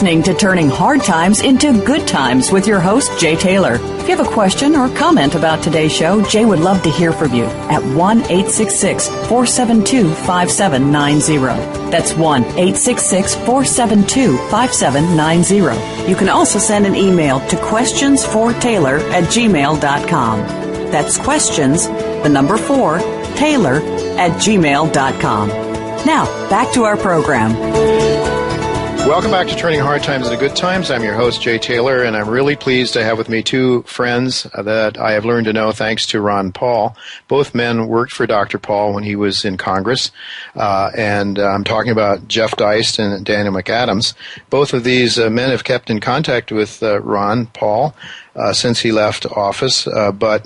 listening to Turning Hard Times into Good Times with your host, Jay Taylor. If you have a question or comment about today's show, Jay would love to hear from you at 1-866-472-5790. That's 1-866-472-5790. You can also send an email to questionsfortaylor@gmail.com. That's questions, the number 4, Taylor@gmail.com. Now, back to our program. Welcome back to Turning Hard Times into Good Times. I'm your host, Jay Taylor, and I'm really pleased to have with me two friends that I have learned to know thanks to Ron Paul. Both men worked for Dr. Paul when he was in Congress, and I'm talking about Jeff Deist and Daniel McAdams. Both of these men have kept in contact with Ron Paul since he left office, but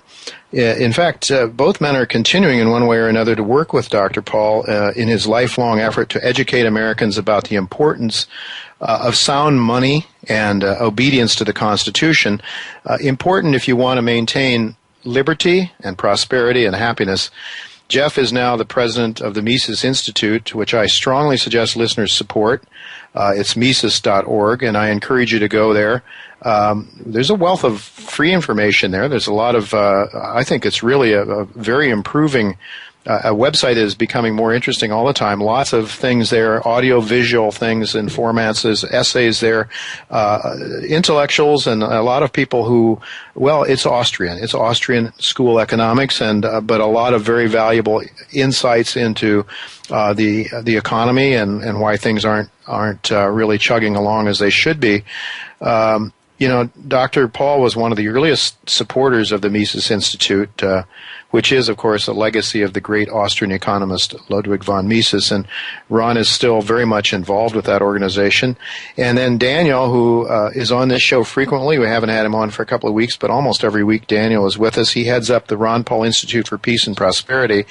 in fact, both men are continuing in one way or another to work with Dr. Paul in his lifelong effort to educate Americans about the importance of sound money and obedience to the Constitution. Important if you want to maintain liberty and prosperity and happiness. Jeff is now the president of the Mises Institute, which I strongly suggest listeners support. It's Mises.org, and I encourage you to go there. There's a wealth of free information there. There's a lot of, I think it's really a very improving a website that is becoming more interesting all the time. Lots of things there, audio-visual things and formats. There's essays there, intellectuals and a lot of people who, well, it's Austrian. It's Austrian school economics, and but a lot of very valuable insights into the economy and why things aren't really chugging along as they should be. Dr. Paul was one of the earliest supporters of the Mises Institute, which is, of course, a legacy of the great Austrian economist Ludwig von Mises, and Ron is still very much involved with that organization. And then Daniel, who is on this show frequently. We haven't had him on for a couple of weeks, but almost every week Daniel is with us. He heads up the Ron Paul Institute for Peace and Prosperity,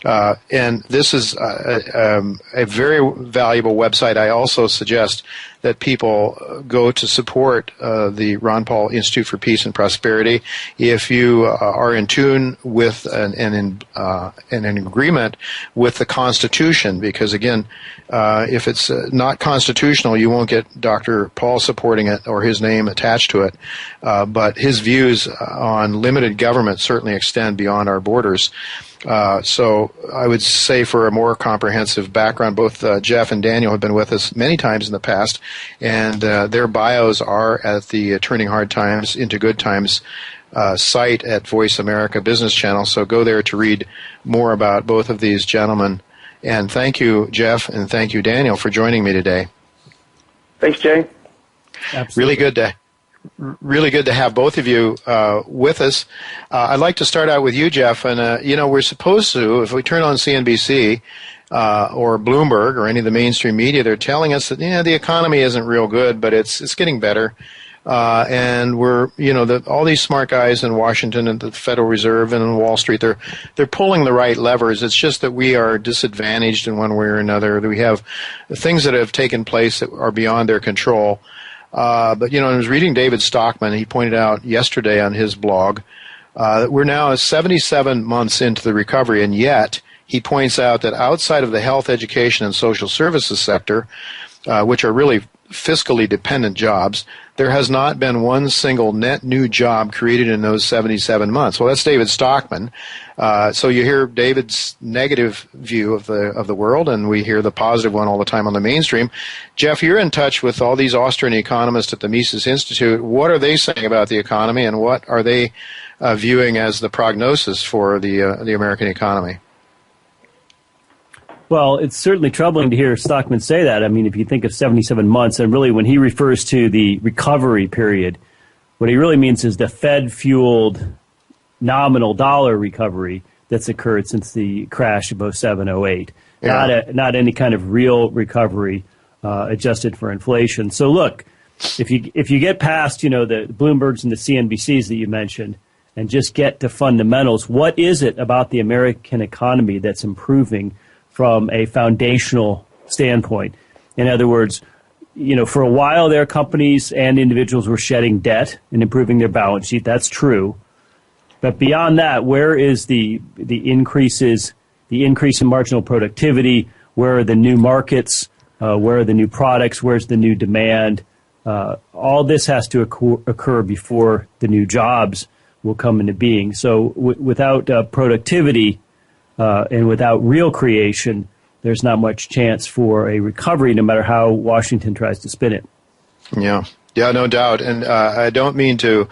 and this is a very valuable website. I also suggest that people go to support the Ron Paul Institute for Peace and Prosperity if you are in tune with and in agreement with the Constitution, because again, if it's not constitutional, you won't get Dr. Paul supporting it or his name attached to it. But his views on limited government certainly extend beyond our borders. So I would say for a more comprehensive background, both Jeff and Daniel have been with us many times in the past, and their bios are at the Turning Hard Times into Good Times site at Voice America Business Channel. So go there to read more about both of these gentlemen. And thank you, Jeff, and thank you, Daniel, for joining me today. Thanks, Jay. Absolutely. Really good to have both of you with us. I'd like to start out with you, Jeff. And, we're supposed to, if we turn on CNBC or Bloomberg or any of the mainstream media, they're telling us that, the economy isn't real good, but it's getting better. And we're, all these smart guys in Washington and the Federal Reserve and in Wall Street, they're pulling the right levers. It's just that we are disadvantaged in one way or another. We have things that have taken place that are beyond their control. But I was reading David Stockman. He pointed out yesterday on his blog that we're now 77 months into the recovery, and yet he points out that outside of the health, education, and social services sector, which are really fiscally dependent jobs, there has not been one single net new job created in those 77 months. Well, that's David Stockman. So you hear David's negative view of the world, and we hear the positive one all the time on the mainstream. Jeff, you're in touch with all these Austrian economists at the Mises Institute. What are they saying about the economy, and what are they viewing as the prognosis for the American economy? Well, it's certainly troubling to hear Stockman say that. I mean, if you think of 77 months, and really when he refers to the recovery period, what he really means is the Fed-fueled nominal dollar recovery that's occurred since the crash of 07-08. Yeah. Not any kind of real recovery adjusted for inflation. So look, if you get past, the Bloombergs and the CNBCs that you mentioned and just get to fundamentals, what is it about the American economy that's improving from a foundational standpoint? In other words, for a while there, companies and individuals were shedding debt and improving their balance sheet. That's true. But beyond that, where is the increase in marginal productivity? Where are the new markets? Where are the new products? Where's the new demand? All this has to occur before the new jobs will come into being. So without productivity and without real creation, there's not much chance for a recovery, no matter how Washington tries to spin it. Yeah. Yeah, no doubt. And I don't mean to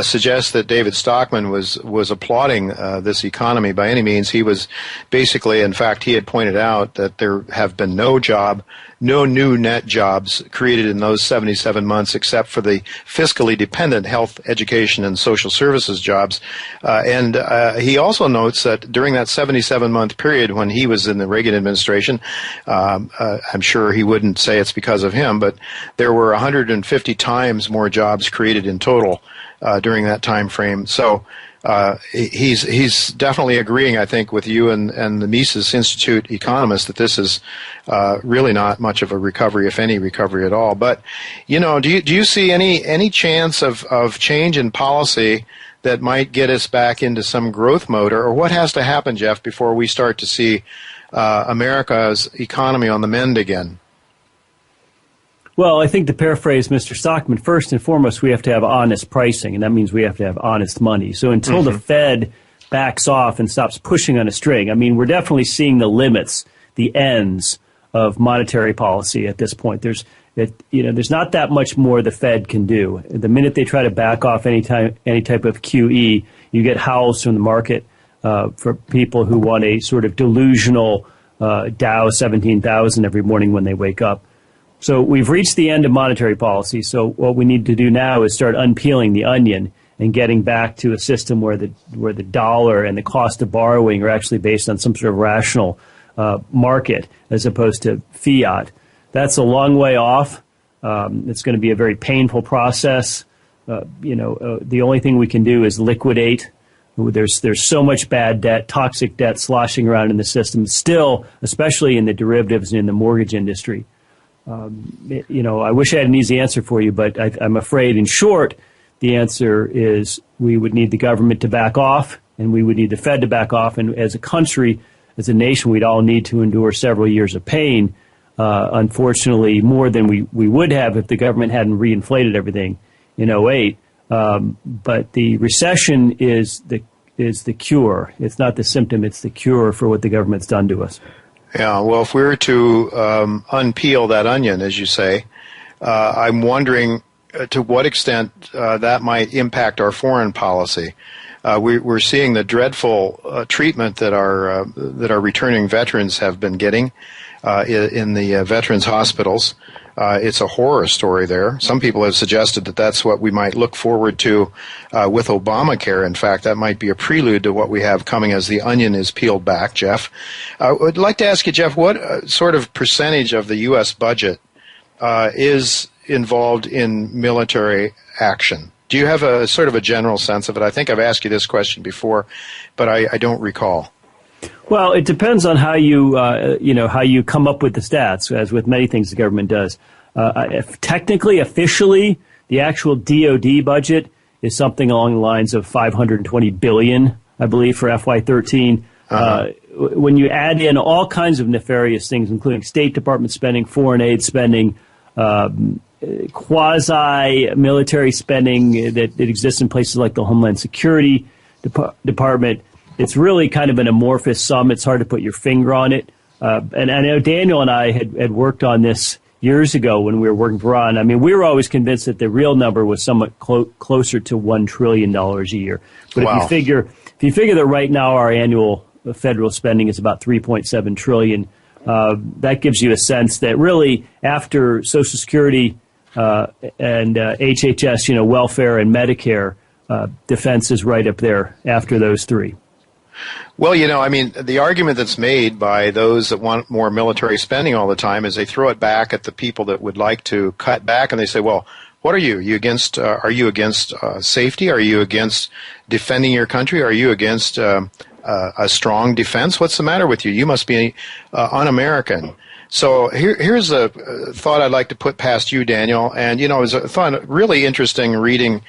suggest that David Stockman was applauding this economy by any means. He was basically, in fact, he had pointed out that there have been no new net jobs created in those 77 months except for the fiscally dependent health, education, and social services jobs. And he also notes that during that 77-month period when he was in the Reagan administration, I'm sure he wouldn't say it's because of him, but there were 150 times more jobs created in total during that time frame. So he's definitely agreeing, I think, with you and the Mises Institute economists that this is really not much of a recovery, if any recovery at all. But do you see any chance of change in policy that might get us back into some growth mode, or what has to happen, Jeff, before we start to see America's economy on the mend again? Well, I think to paraphrase Mr. Stockman, first and foremost, we have to have honest pricing, and that means we have to have honest money. So until the Fed backs off and stops pushing on a string, I mean, we're definitely seeing the limits, the ends of monetary policy at this point. There's not that much more the Fed can do. The minute they try to back off any type of QE, you get howls from the market for people who want a sort of delusional Dow 17,000 every morning when they wake up. So we've reached the end of monetary policy. So what we need to do now is start unpeeling the onion and getting back to a system where the dollar and the cost of borrowing are actually based on some sort of rational market as opposed to fiat. That's a long way off. It's going to be a very painful process. The only thing we can do is liquidate. There's so much bad debt, toxic debt sloshing around in the system still, especially in the derivatives and in the mortgage industry. I wish I had an easy answer for you, but I'm afraid, in short, the answer is we would need the government to back off, and we would need the Fed to back off. And as a country, as a nation, we'd all need to endure several years of pain, unfortunately, more than we would have if the government hadn't reinflated everything in 2008. But the recession is the cure. It's not the symptom. It's the cure for what the government's done to us. Yeah, well, if we were to unpeel that onion, as you say, I'm wondering to what extent that might impact our foreign policy. We're seeing the dreadful treatment that our returning veterans have been getting in the veterans hospitals. It's a horror story there. Some people have suggested that that's what we might look forward to with Obamacare. In fact, that might be a prelude to what we have coming as the onion is peeled back, Jeff. I would like to ask you, Jeff, what sort of percentage of the U.S. budget is involved in military action? Do you have a sort of a general sense of it? I think I've asked you this question before, but I don't recall. Well, it depends on how you come up with the stats, as with many things the government does. Technically, officially, the actual DoD budget is something along the lines of $520 billion, I believe, for FY13. When you add in all kinds of nefarious things, including State Department spending, foreign aid spending, quasi-military spending that exists in places like the Homeland Security Department, it's really kind of an amorphous sum. It's hard to put your finger on it. And I know Daniel and I had worked on this years ago when we were working for Ron. I mean, we were always convinced that the real number was somewhat closer to $1 trillion a year. But wow. If you figure that right now our annual federal spending is about $3.7 trillion, that gives you a sense that really after Social Security and HHS, welfare and Medicare, defense is right up there after those three. Well, the argument that's made by those that want more military spending all the time is they throw it back at the people that would like to cut back, and they say, well, what are you? Are you against safety? Are you against defending your country? Are you against a strong defense? What's the matter with you? You must be un-American. So here's a thought I'd like to put past you, Daniel. And, it was a thought really interesting reading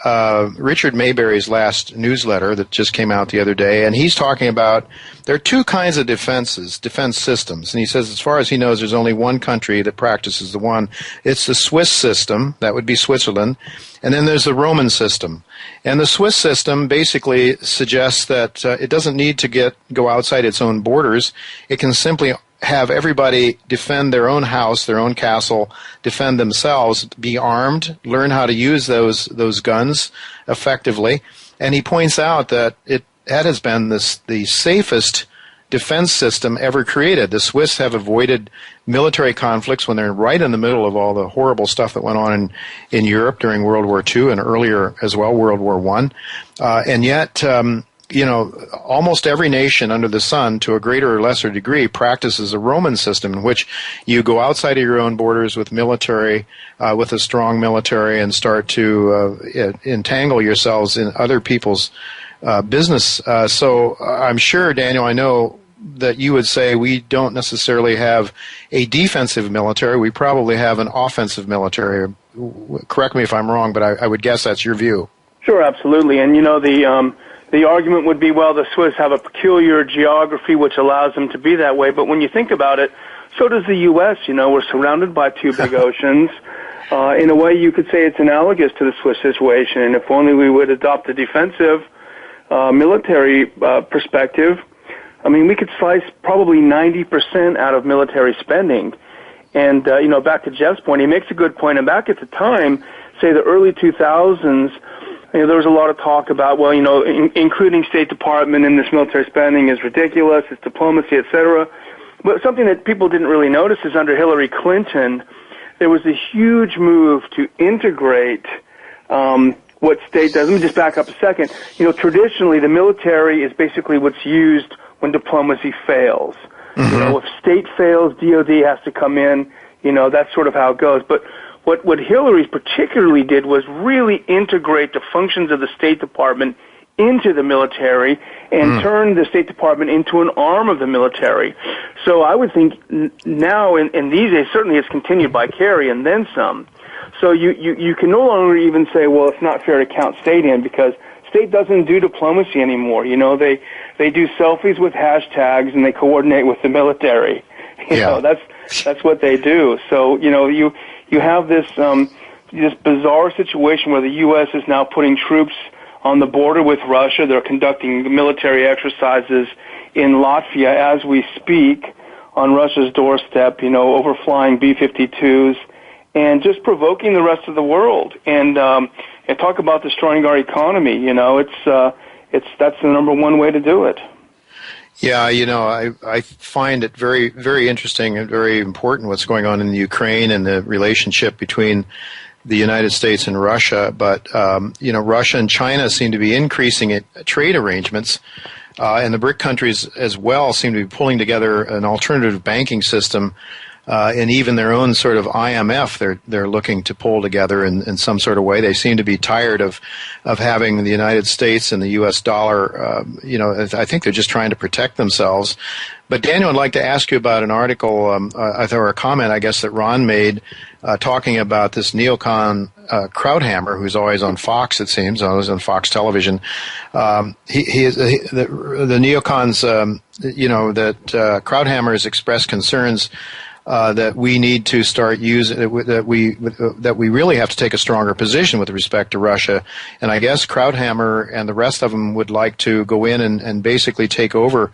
Richard Mayberry's last newsletter that just came out the other day, and he's talking about there are two kinds of defense systems. And he says as far as he knows, there's only one country that practices the one. It's the Swiss system, that would be Switzerland, and then there's the Roman system. And the Swiss system basically suggests that it doesn't need to go outside its own borders. It can simply have everybody defend their own house, their own castle, defend themselves, be armed, learn how to use those guns effectively. And he points out that that has been the safest defense system ever created. The Swiss have avoided military conflicts when they're right in the middle of all the horrible stuff that went on in Europe during World War II and earlier as well, World War I. And yet, almost every nation under the sun, to a greater or lesser degree, practices a Roman system in which you go outside of your own borders with military, with a strong military, and start to entangle yourselves in other people's business. So I'm sure, Daniel, I know that you would say we don't necessarily have a defensive military. We probably have an offensive military. Correct me if I'm wrong, but I would guess that's your view. Sure, absolutely. And, the argument would be, well, the Swiss have a peculiar geography which allows them to be that way. But when you think about it, so does the U.S. We're surrounded by two big oceans. In a way, you could say it's analogous to the Swiss situation. And if only we would adopt a defensive military perspective, we could slice probably 90% out of military spending. And, back to Jeff's point, he makes a good point. And back at the time, say the early 2000s, there was a lot of talk about, including State Department in this military spending is ridiculous, it's diplomacy, etc. But something that people didn't really notice is under Hillary Clinton, there was a huge move to integrate what state does. Let me just back up a second. Traditionally, the military is basically what's used when diplomacy fails. Mm-hmm. If state fails, DOD has to come in. That's sort of how it goes. But what Hillary particularly did was really integrate the functions of the State Department into the military and turn the State Department into an arm of the military. So I would think now, in these days, certainly it's continued by Kerry and then some. So you can no longer even say, well, it's not fair to count state in because state doesn't do diplomacy anymore. They do selfies with hashtags and they coordinate with the military. That's what they do. So, you have this bizarre situation where the U.S. is now putting troops on the border with Russia. They're conducting military exercises in Latvia as we speak on Russia's doorstep, overflying B-52s and just provoking the rest of the world. And talk about destroying our economy. That's the number one way to do it. Yeah, I find it very, very interesting and very important what's going on in the Ukraine and the relationship between the United States and Russia. But, Russia and China seem to be increasing trade arrangements, and the BRIC countries as well seem to be pulling together an alternative banking system, and even their own sort of IMF they're looking to pull together in some sort of way. They seem to be tired of having the United States and the U.S. dollar. I think they're just trying to protect themselves. But Daniel, I'd like to ask you about an article or a comment, I guess, that Ron made talking about this neocon Krauthammer, who's always on Fox, it seems, always on Fox Television. The neocons, that Krauthammer has expressed concerns that we need to start using, that we really have to take a stronger position with respect to Russia. And I guess Krauthammer and the rest of them would like to go in and basically take over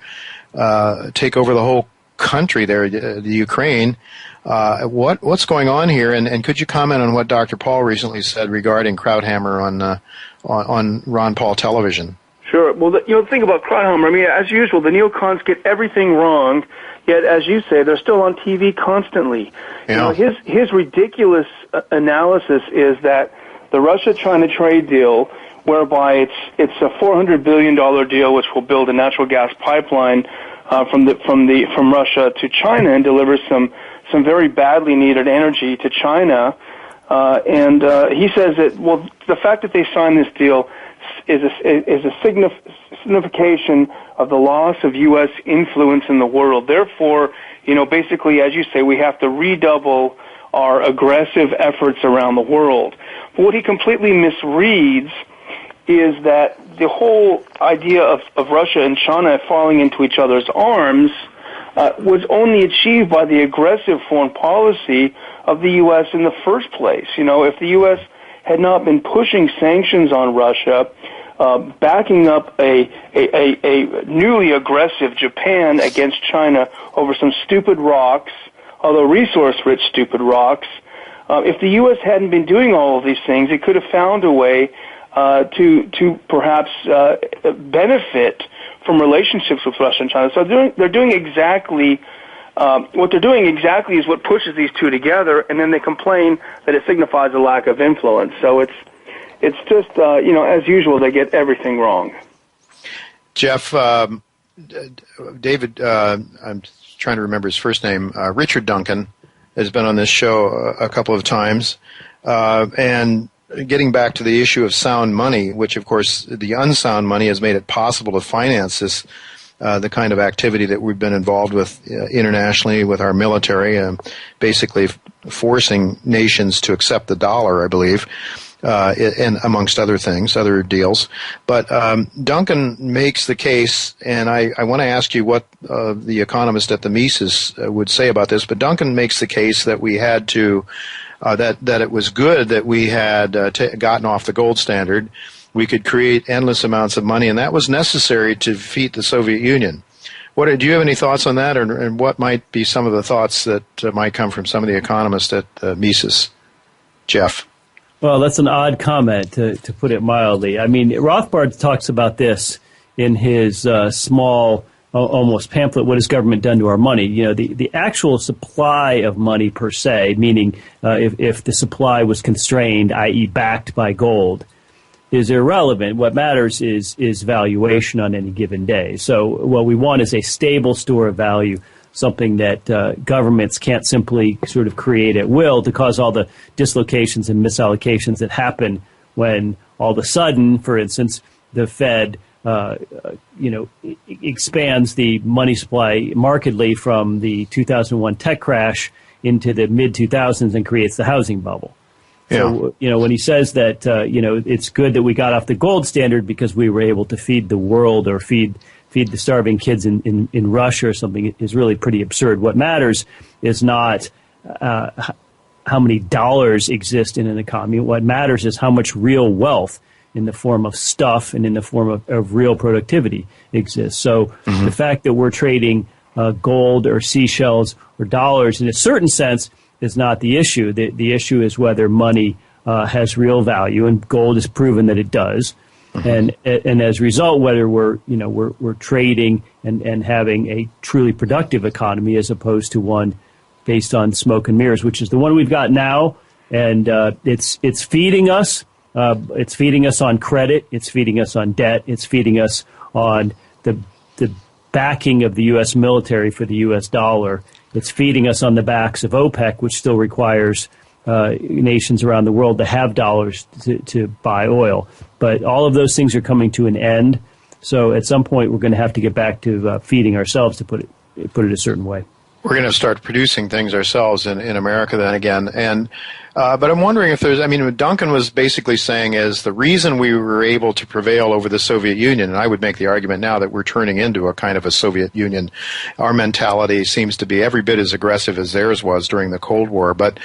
the whole country there, the Ukraine. What's going on here? And could you comment on what Dr. Paul recently said regarding Krauthammer on Ron Paul television? Sure. Well, the thing about Krauthammer, as usual, the neocons get everything wrong. Yet, as you say, they're still on TV constantly. Yeah. His ridiculous analysis is that the Russia-China trade deal, whereby it's a $400 billion deal which will build a natural gas pipeline from Russia to China and deliver some very badly needed energy to China. And he says that the fact that they signed this deal is a signification of the loss of U.S. influence in the world. Therefore, basically, as you say, we have to redouble our aggressive efforts around the world. But what he completely misreads is that the whole idea of Russia and China falling into each other's arms was only achieved by the aggressive foreign policy of the U.S. in the first place. You know, if the U.S. had not been pushing sanctions on Russia, backing up a newly aggressive Japan against China over some stupid rocks, although resource-rich stupid rocks, if the U.S. hadn't been doing all of these things, it could have found a way to perhaps benefit from relationships with Russia and China. So they're doing exactly what they're doing exactly is what pushes these two together, and then they complain that it signifies a lack of influence. So it's just as usual, they get everything wrong. Jeff, David, I'm trying to remember his first name. Richard Duncan has been on this show a couple of times, and getting back to the issue of sound money, which of course the unsound money has made it possible to finance this, the kind of activity that we've been involved with internationally with our military, basically forcing nations to accept the dollar, I believe, and amongst other things, other deals. But Duncan makes the case, and I want to ask you what the economist at the Mises would say about this, but Duncan makes the case that we had to that it was good that we had gotten off the gold standard. We could create endless amounts of money, and that was necessary to defeat the Soviet Union. Do you have any thoughts on that, and what might be some of the thoughts that might come from some of the economists at Mises? Jeff? Well, that's an odd comment, to put it mildly. I mean, Rothbard talks about this in his small, almost pamphlet, What Has Government Done to Our Money? You know, the actual supply of money per se, meaning if the supply was constrained, i.e. backed by gold, is irrelevant. What matters is valuation on any given day. So what we want is a stable store of value, something that governments can't simply sort of create at will to cause all the dislocations and misallocations that happen when all of a sudden, for instance, the Fed expands the money supply markedly from the 2001 tech crash into the mid-2000s and creates the housing bubble. So, when he says that, it's good that we got off the gold standard because we were able to feed the world or feed the starving kids in Russia or something is really pretty absurd. What matters is not how many dollars exist in an economy. What matters is how much real wealth in the form of stuff and in the form of real productivity exists. So the fact that we're trading gold or seashells or dollars in a certain sense is not the issue. The issue is whether money has real value, and gold has proven that it does. And as a result, whether we're trading and having a truly productive economy as opposed to one based on smoke and mirrors, which is the one we've got now, and it's feeding us. It's feeding us on credit. It's feeding us on debt. It's feeding us on the backing of the U.S. military for the U.S. dollar. It's feeding us on the backs of OPEC, which still requires nations around the world to have dollars to buy oil. But all of those things are coming to an end. So at some point, we're going to have to get back to feeding ourselves, to put it a certain way. We're going to start producing things ourselves in America then again. And but I'm wondering if what Duncan was basically saying is the reason we were able to prevail over the Soviet Union, and I would make the argument now that we're turning into a kind of a Soviet Union. Our mentality seems to be every bit as aggressive as theirs was during the Cold War. But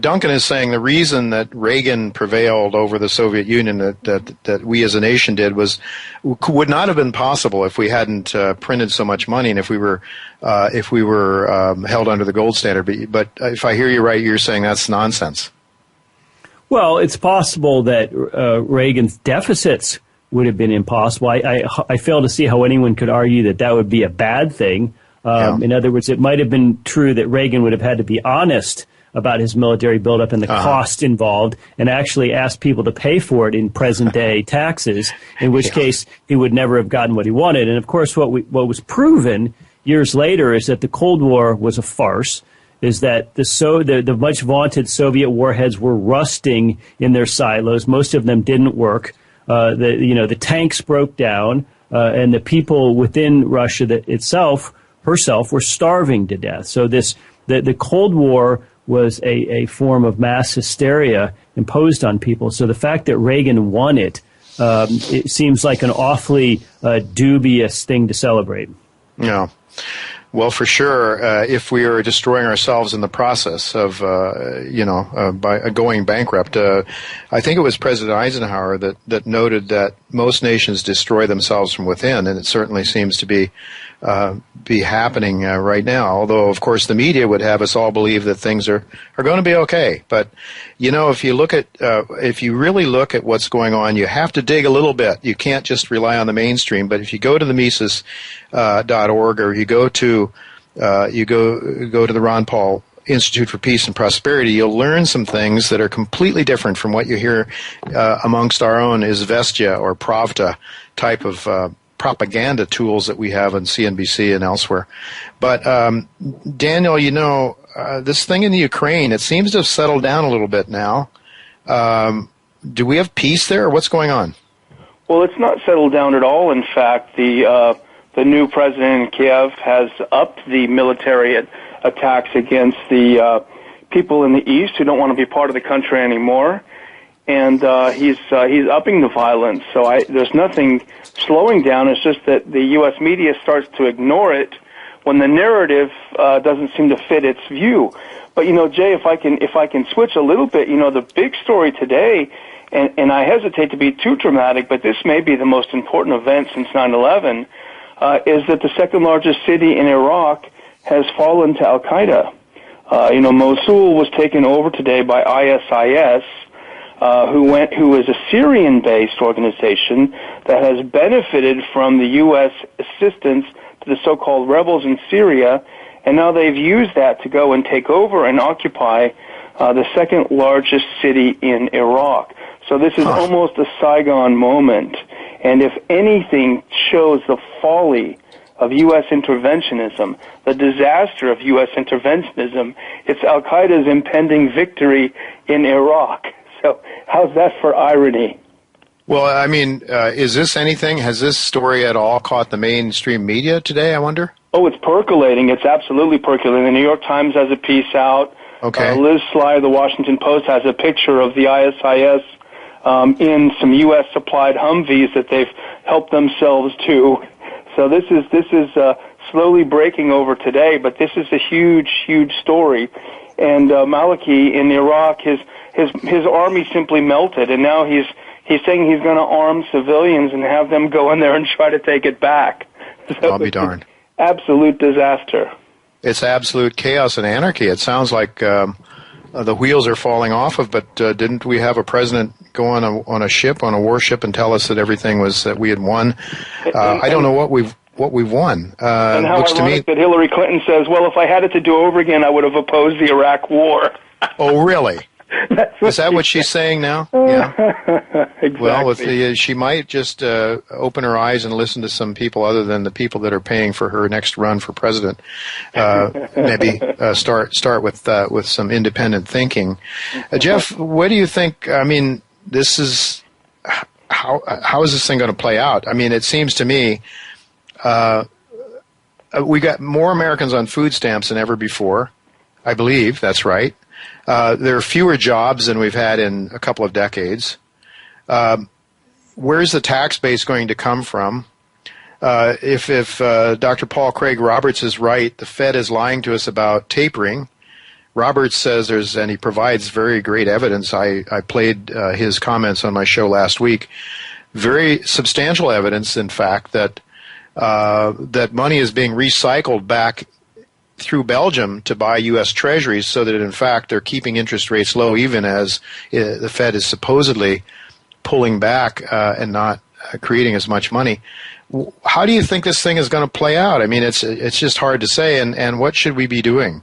Duncan is saying the reason that Reagan prevailed over the Soviet Union, that we as a nation did, would not have been possible if we hadn't printed so much money and if we were held under the gold standard. But if I hear you right, you're saying that's nonsense. Well, it's possible that Reagan's deficits would have been impossible. I fail to see how anyone could argue that would be a bad thing. In other words, it might have been true that Reagan would have had to be honest about his military buildup and the cost involved, and actually ask people to pay for it in present-day taxes, in which case he would never have gotten what he wanted. And, of course, what was proven years later is that the Cold War was a farce, is that the much vaunted Soviet warheads were rusting in their silos. Most of them didn't work. The tanks broke down, and the people within Russia herself were starving to death. So the Cold War was a form of mass hysteria imposed on people. So the fact that Reagan won it seems like an awfully dubious thing to celebrate. Yeah. Well, for sure, if we are destroying ourselves in the process of, by going bankrupt, I think it was President Eisenhower that noted that most nations destroy themselves from within, and it certainly seems to be happening right now. Although, of course, the media would have us all believe that things are going to be okay. But if you really look at what's going on, you have to dig a little bit. You can't just rely on the mainstream. But if you go to the Mises.org or you go to the Ron Paul Institute for Peace and Prosperity, you'll learn some things that are completely different from what you hear amongst our own Izvestia or Pravda type of propaganda tools that we have on CNBC and elsewhere. But Daniel, this thing in the Ukraine, it seems to have settled down a little bit now. Do we have peace there, or what's going on? Well, it's not settled down at all. In fact, the new president in Kiev has upped the military attacks against the people in the east who don't want to be part of the country anymore, and he's upping the violence. So there's nothing slowing down. It's just that the U.S. media starts to ignore it when the narrative doesn't seem to fit its view. But Jay, if I can switch a little bit, the big story today, and I hesitate to be too dramatic, but this may be the most important event since 9/11, is that the second largest city in Iraq has fallen to Al Qaeda. Mosul was taken over today by ISIS, who is a Syrian-based organization that has benefited from the U.S. assistance to the so-called rebels in Syria, and now they've used that to go and take over and occupy the second largest city in Iraq. So this is almost a Saigon moment, and if anything shows the folly of U.S. interventionism, the disaster of U.S. interventionism, it's Al-Qaeda's impending victory in Iraq. So how's that for irony? Well, I mean, has this story at all caught the mainstream media today, I wonder? Oh, it's percolating. It's absolutely percolating. The New York Times has a piece out. Okay. Liz Sly of the Washington Post has a picture of the ISIS in some U.S.-supplied Humvees that they've helped themselves to. So this is slowly breaking over today, but this is a huge, huge story. And Maliki in Iraq, his army simply melted, and now he's saying he's going to arm civilians and have them go in there and try to take it back. So I'll be darned. Absolute disaster. It's absolute chaos and anarchy. It sounds like the wheels are falling off of, but didn't we have a president go on a warship and tell us that we had won? I don't know what we've won. And how looks to me ironic that Hillary Clinton says, well, if I had it to do over again, I would have opposed the Iraq war. Oh, really? Is that what she's saying now? Yeah. Exactly. Well, she might just open her eyes and listen to some people other than the people that are paying for her next run for president. Maybe start with some independent thinking. Jeff, what do you think? I mean, this is how is this thing going to play out? I mean, it seems to me we got more Americans on food stamps than ever before. I believe that's right. There are fewer jobs than we've had in a couple of decades. Where's the tax base going to come from? If Dr. Paul Craig Roberts is right, the Fed is lying to us about tapering. Roberts says and he provides very great evidence. I played his comments on my show last week. Very substantial evidence, in fact, that money is being recycled back through Belgium to buy U.S. Treasuries, so that in fact they're keeping interest rates low, even as the Fed is supposedly pulling back and not creating as much money. How do you think this thing is going to play out? I mean, it's just hard to say. And what should we be doing?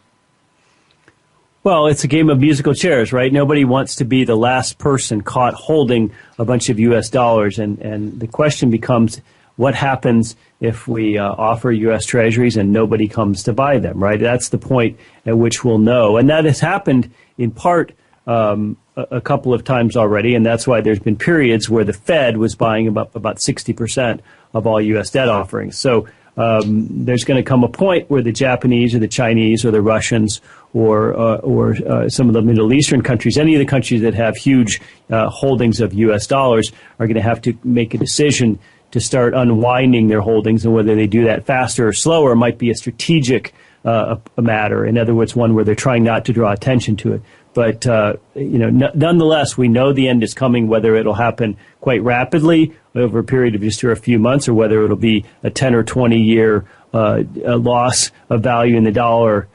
Well, it's a game of musical chairs, right? Nobody wants to be the last person caught holding a bunch of U.S. dollars, and the question becomes, what happens if we offer U.S. Treasuries and nobody comes to buy them, right? That's the point at which we'll know. And that has happened in part a couple of times already, and that's why there's been periods where the Fed was buying about 60% of all U.S. debt offerings. So there's going to come a point where the Japanese or the Chinese or the Russians or some of the Middle Eastern countries, any of the countries that have huge holdings of U.S. dollars, are going to have to make a decision to start unwinding their holdings, and whether they do that faster or slower might be a strategic a matter. In other words, one where they're trying not to draw attention to it. But nonetheless, we know the end is coming. Whether it'll happen quite rapidly over a period of just a few months, or whether it'll be a 10 or 20 year loss of value in the dollar,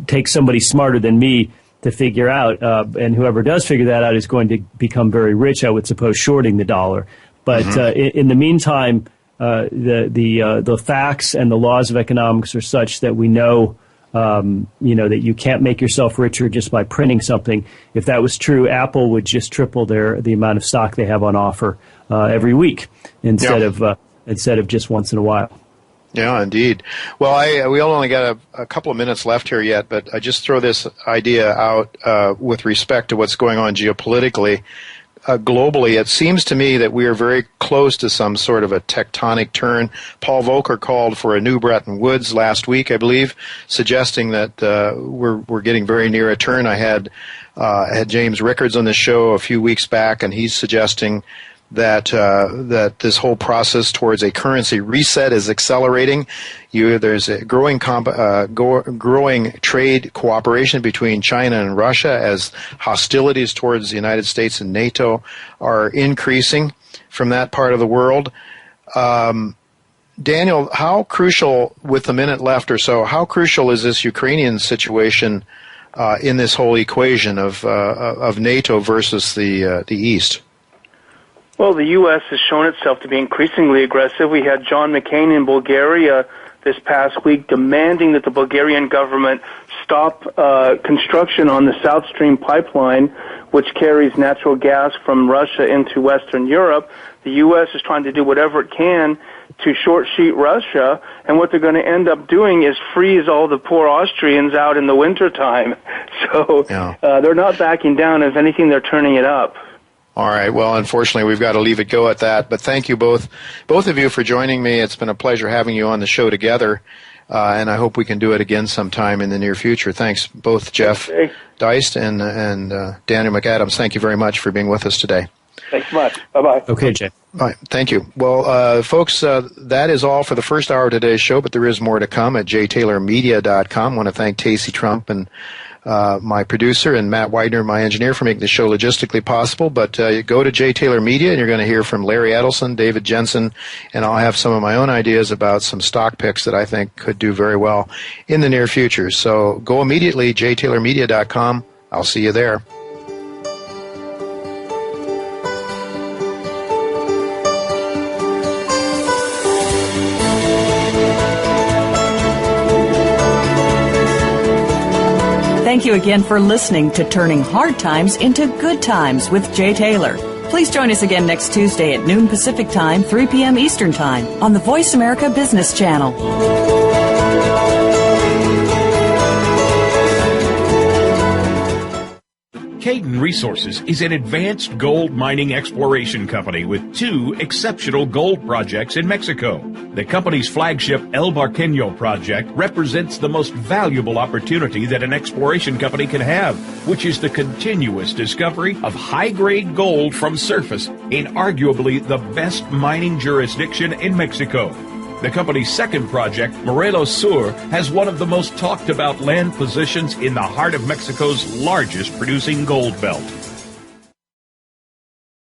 takes somebody smarter than me to figure out. And whoever does figure that out is going to become very rich, I would suppose, shorting the dollar. But in the meantime, the facts and the laws of economics are such that we know. That you can't make yourself richer just by printing something. If that was true, Apple would just triple the amount of stock they have on offer every week instead of just once in a while. Yeah, indeed. Well, we only got a couple of minutes left here yet, but I just throw this idea out with respect to what's going on geopolitically. Globally, it seems to me that we are very close to some sort of a tectonic turn. Paul Volcker called for a new Bretton Woods last week, I believe, suggesting that we're getting very near a turn. I had James Rickards on the show a few weeks back, and he's suggesting that this whole process towards a currency reset is accelerating. There's a growing trade cooperation between China and Russia as hostilities towards the United States and NATO are increasing from that part of the world. Daniel, how crucial, with the minute left or so, how crucial is this Ukrainian situation in this whole equation of NATO versus the East? Well, the U.S. has shown itself to be increasingly aggressive. We had John McCain in Bulgaria this past week demanding that the Bulgarian government stop construction on the South Stream pipeline, which carries natural gas from Russia into Western Europe. The U.S. is trying to do whatever it can to short sheet Russia, and what they're going to end up doing is freeze all the poor Austrians out in the wintertime. So they're not backing down. If anything, they're turning it up. All right. Well, unfortunately, we've got to leave it go at that. But thank you both of you for joining me. It's been a pleasure having you on the show together, and I hope we can do it again sometime in the near future. Thanks, both Jeff Deist and Daniel McAdams. Thank you very much for being with us today. Thanks much. Bye-bye. Okay, Jay. All right. Thank you. Well, folks, that is all for the first hour of today's show, but there is more to come at jtaylormedia.com. I want to thank Tacey Trump and my producer, and Matt Widener, my engineer, for making the show logistically possible. But you go to J. Taylor Media, and you're going to hear from Larry Edelson, David Jensen, and I'll have some of my own ideas about some stock picks that I think could do very well in the near future. So go immediately, jtaylormedia.com. I'll see you there. Thank you again for listening to Turning Hard Times into Good Times with Jay Taylor. Please join us again next Tuesday at noon Pacific Time, 3 p.m. Eastern Time on the Voice America Business Channel. Caden Resources is an advanced gold mining exploration company with 2 exceptional gold projects in Mexico. The company's flagship El Barqueño project represents the most valuable opportunity that an exploration company can have, which is the continuous discovery of high-grade gold from surface in arguably the best mining jurisdiction in Mexico. The company's second project, Morelos Sur, has one of the most talked about land positions in the heart of Mexico's largest producing gold belt.